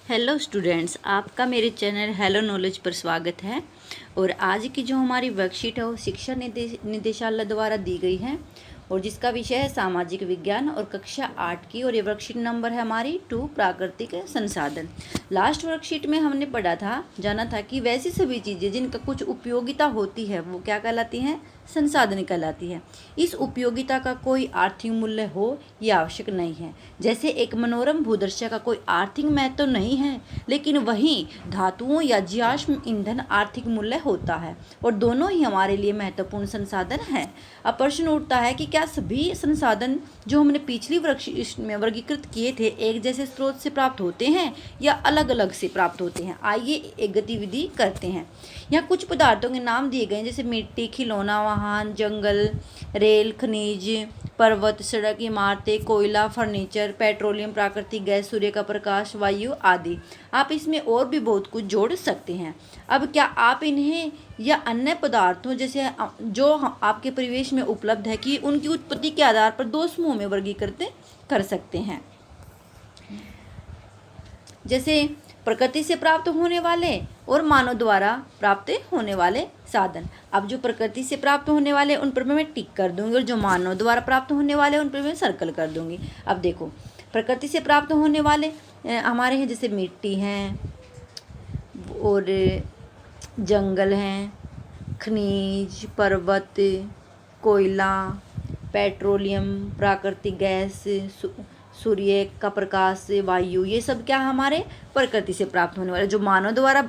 Hello students, आपका मेरे channel hello knowledge पर स्वागत है। और आज की जो हमारी वर्कशीट है वो शिक्षा निदेशालय द्वारा दी गई है और जिसका विषय है सामाजिक विज्ञान और कक्षा 8 की। और ये वर्कशीट नंबर है हमारी 2 प्राकृतिक संसाधन। लास्ट वर्कशीट में हमने जाना था कि वैसी सभी चीज़ें जिनका कुछ उपयोगिता होती है वो क्या कहलाती हैं, संसाधन कहलाती है। इस उपयोगिता का कोई आर्थिक मूल्य हो ये आवश्यक नहीं है। जैसे एक मनोरम भूदृश्य का कोई आर्थिक महत्व तो नहीं है, लेकिन वहीं धातुओं या जीवाश्म ईंधन आर्थिक मूल्य होता है और दोनों ही हमारे लिए महत्वपूर्ण संसाधन है। अब प्रश्न उठता है कि क्या सभी संसाधन जो हमने पिछली वर्कशीट में वर्गीकृत किए थे एक जैसे स्रोत से प्राप्त होते हैं या अलग अलग से प्राप्त होते हैं। आइए एक गतिविधि करते हैं। यहाँ कुछ पदार्थों के नाम दिए गए हैं, जैसे मिट्टी, खिलौना, वाहन, जंगल, रेल, खनिज, पर्वत, सड़क, इमारतें, कोयला, फर्नीचर, पेट्रोलियम, प्राकृतिक गैस, सूर्य का प्रकाश, वायु आदि। आप इसमें और भी बहुत कुछ जोड़ सकते हैं। अब क्या आप इन्हें या अन्य पदार्थों जैसे जो आपके परिवेश में उपलब्ध है कि उनकी उत्पत्ति के आधार पर दो समूह में वर्गीकृत कर सकते हैं, जैसे प्रकृति से प्राप्त होने वाले और मानव द्वारा प्राप्त होने वाले साधन। अब जो प्रकृति से प्राप्त होने वाले उन पर मैं टिक कर दूंगी और जो मानव द्वारा प्राप्त होने वाले उन पर मैं सर्कल कर दूंगी। अब देखो, प्रकृति से प्राप्त होने वाले हमारे हैं, जैसे मिट्टी हैं और जंगल हैं, खनिज, पर्वत, कोयला, पेट्रोलियम, प्राकृतिक गैस, सूर्य का प्रकाश, वायु, ये सब क्या हमारे प्रकृति से प्राप्त होने वाले। जो मानव द्वारा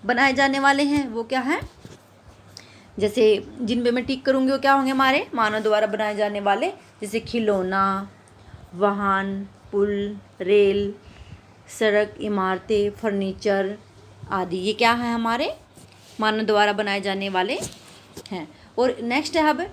बनाए जाने वाले हैं वो क्या है, जैसे जिन पे मैं टिक करूँगी वो क्या होंगे हमारे मानव द्वारा बनाए जाने वाले, जैसे खिलौना, वाहन, पुल, रेल, सड़क, इमारतें, फर्नीचर आदि। ये क्या है हमारे मानव द्वारा बनाए जाने वाले हैं। और नेक्स्ट है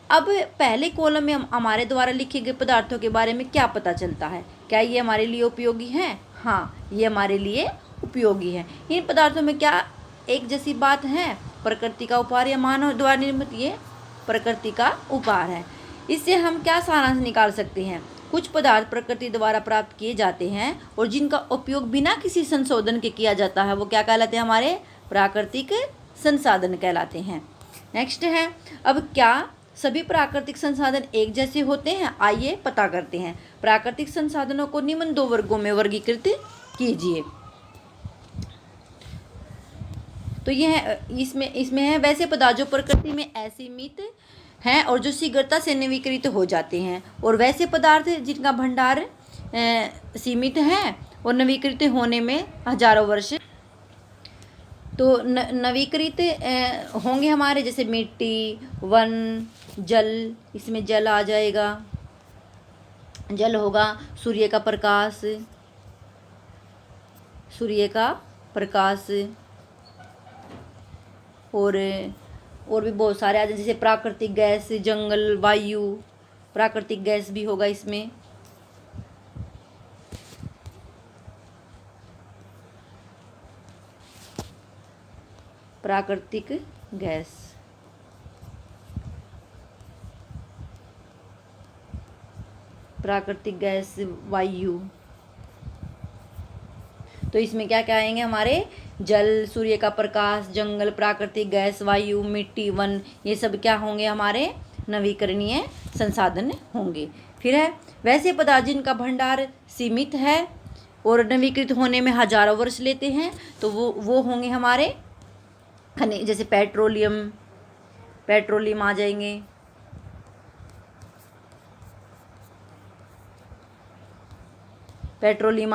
अब पहले कॉलम में हमारे द्वारा लिखे गए पदार्थों के बारे में क्या पता चलता है। क्या ये हमारे लिए उपयोगी हैं? हाँ, ये हमारे लिए उपयोगी है। इन पदार्थों में क्या एक जैसी बात है, प्रकृति का उपहार या मानव द्वारा निर्मित, ये प्रकृति का उपहार है। इससे हम क्या सारांश निकाल सकते हैं? कुछ पदार्थ प्रकृति द्वारा प्राप्त किए जाते हैं और जिनका उपयोग बिना किसी संशोधन के किया जाता है वो क्या कहलाते हैं, हमारे प्राकृतिक संसाधन कहलाते हैं। नेक्स्ट है, अब क्या सभी प्राकृतिक संसाधन एक जैसे होते हैं? आइए पता करते हैं। प्राकृतिक संसाधनों को निम्न दो वर्गों में वर्गीकृत कीजिए। तो यह इसमें है वैसे पदार्थ जो प्रकृति में असीमित हैं और जो शीघ्रता से नवीकृत हो जाते हैं, और वैसे पदार्थ जिनका भंडार सीमित है और नवीकृत होने में हजारों वर्ष तो नवीकृत होंगे हमारे, जैसे मिट्टी, वन, जल, इसमें जल आ जाएगा, जल होगा, सूर्य का प्रकाश, और भी बहुत सारे आ जाए, जैसे प्राकृतिक गैस, जंगल, वायु, प्राकृतिक गैस भी होगा इसमें। प्राकृतिक गैस, प्राकृतिक गैस, वायु। तो इसमें क्या क्या आएंगे हमारे, जल, सूर्य का प्रकाश, जंगल, प्राकृतिक गैस, वायु, मिट्टी, वन, ये सब क्या होंगे हमारे नवीकरणीय संसाधन होंगे। फिर है वैसे पदार्थ जिनका भंडार सीमित है और नवीकृत होने में हजारों वर्ष लेते हैं, तो वो होंगे हमारे खनिज, जैसे पेट्रोलियम आ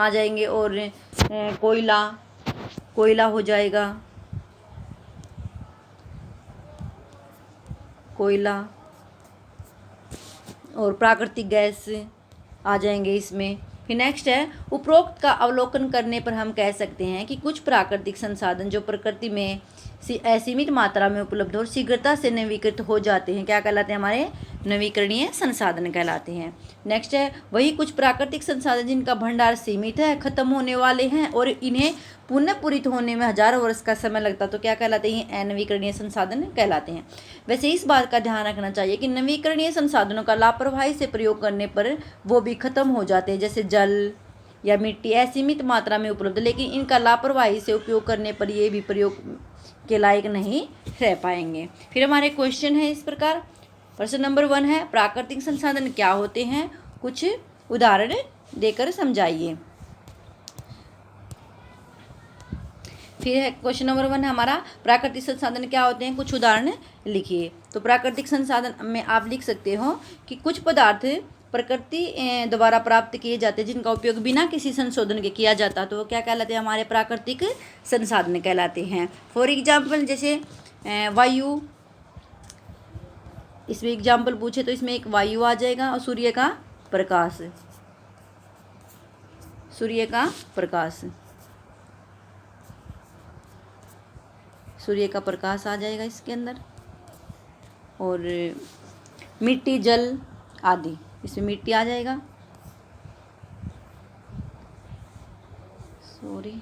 जाएंगे, और कोयला हो जाएगा, कोयला, और प्राकृतिक गैस आ जाएंगे इसमें। फिर नेक्स्ट है, उपरोक्त का अवलोकन करने पर हम कह सकते हैं कि कुछ प्राकृतिक संसाधन जो प्रकृति में असीमित मात्रा में उपलब्ध और शीघ्रता से नवीकृत हो जाते हैं क्या कहलाते हैं, हमारे नवीकरणीय संसाधन कहलाते हैं। नेक्स्ट है, वही कुछ प्राकृतिक संसाधन जिनका भंडार सीमित है, खत्म होने वाले हैं और इन्हें पुनः पूरित होने में हजारों वर्ष का समय लगता, तो क्या कहलाते हैं, अनवीकरणीय संसाधन कहलाते हैं। वैसे इस बात का ध्यान रखना चाहिए कि नवीकरणीय संसाधनों का लापरवाही से प्रयोग करने पर वो भी खत्म हो जाते हैं, जैसे जल, या मिट्टी असीमित मात्रा में उपलब्ध, लेकिन इनका लापरवाही से उपयोग करने पर ये भी प्रयोग के लायक नहीं रह पाएंगे। फिर हमारे क्वेश्चन है इस प्रकार। प्रश्न नंबर 1 है प्राकृतिक संसाधन क्या होते हैं, कुछ उदाहरण देकर समझाइए। फिर है क्वेश्चन नंबर 1 है हमारा प्राकृतिक संसाधन क्या होते हैं, कुछ उदाहरण लिखिए। तो प्राकृतिक संसाधन में आप लिख सकते हो कि कुछ पदार्थ प्रकृति द्वारा प्राप्त किए जाते हैं जिनका उपयोग बिना किसी संशोधन के किया जाता, तो वो क्या कहलाते हैं, हमारे प्राकृतिक संसाधन कहलाते हैं। फॉर एग्जाम्पल जैसे वायु, इसमें एग्जाम्पल पूछे तो इसमें एक वायु आ जाएगा और सूर्य का प्रकाश, सूर्य का प्रकाश, सूर्य का प्रकाश आ जाएगा इसके अंदर, और मिट्टी जल आदि, इसमें मिट्टी आ जाएगा, सॉरी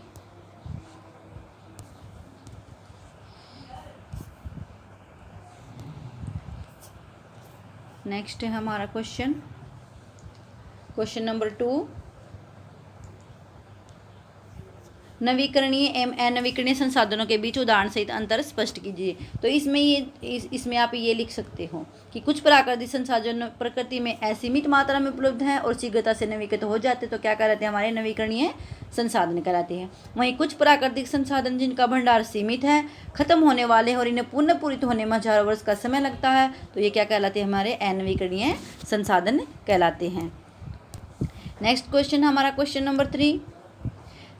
नेक्स्ट है हमारा क्वेश्चन नंबर 2, नवीकरणीय एवं अनवीकरणीय संसाधनों के बीच उदाहरण सहित अंतर स्पष्ट कीजिए। तो इसमें आप ये लिख सकते हो कि कुछ प्राकृतिक संसाधन प्रकृति में असीमित मात्रा में उपलब्ध हैं और शीघ्रता से नवीकृत हो जाते, तो क्या कहलाते हैं, हमारे नवीकरणीय संसाधन कहलाते हैं। वहीं कुछ प्राकृतिक संसाधन जिनका भंडार सीमित है, खत्म होने वाले और इन्हें पुनः पूरित होने में हजारों वर्ष का समय लगता है, तो ये क्या कहलाते हैं, हमारे अनवीकरणीय संसाधन कहलाते हैं। नेक्स्ट क्वेश्चन हमारा क्वेश्चन नंबर 3,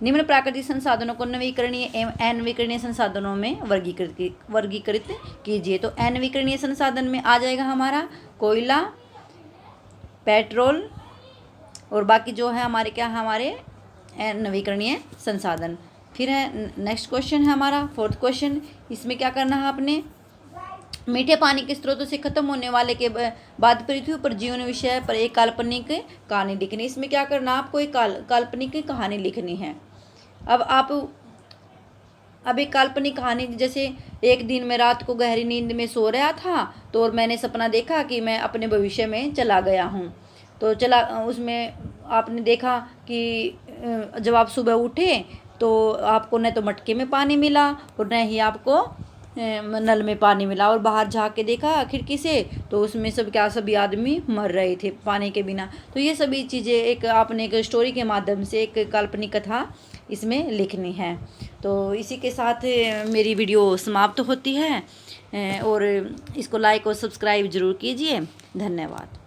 निम्न प्राकृतिक संसाधनों को नवीकरणीय एवं अनवीकरणीय संसाधनों में वर्गीकृत कीजिए। तो अनवीकरणीय संसाधन में आ जाएगा हमारा कोयला, पेट्रोल और बाकी जो है हमारे क्या, हमारे नवीकरणीय संसाधन। फिर है नेक्स्ट क्वेश्चन है हमारा 4th क्वेश्चन, इसमें क्या करना है आपने, मीठे पानी के स्रोतों से खत्म होने वाले के बाद पृथ्वी पर जीवन विषय पर एक काल्पनिक कहानी लिखनी। इसमें क्या करना, आपको एक काल्पनिक कहानी लिखनी है। अब एक काल्पनिक कहानी, जैसे एक दिन मैं रात को गहरी नींद में सो रहा था तो और मैंने सपना देखा कि मैं अपने भविष्य में चला गया हूँ। तो उसमें आपने देखा कि जब आप सुबह उठे तो आपको न तो मटके में पानी मिला और न ही आपको नल में पानी मिला, और बाहर झाँक के देखा खिड़की से तो उसमें सभी आदमी मर रहे थे पानी के बिना। तो ये सभी चीज़ें एक आपने एक स्टोरी के माध्यम से एक काल्पनिक कथा इसमें लिखनी है। तो इसी के साथ मेरी वीडियो समाप्त होती है, और इसको लाइक और सब्सक्राइब ज़रूर कीजिए। धन्यवाद।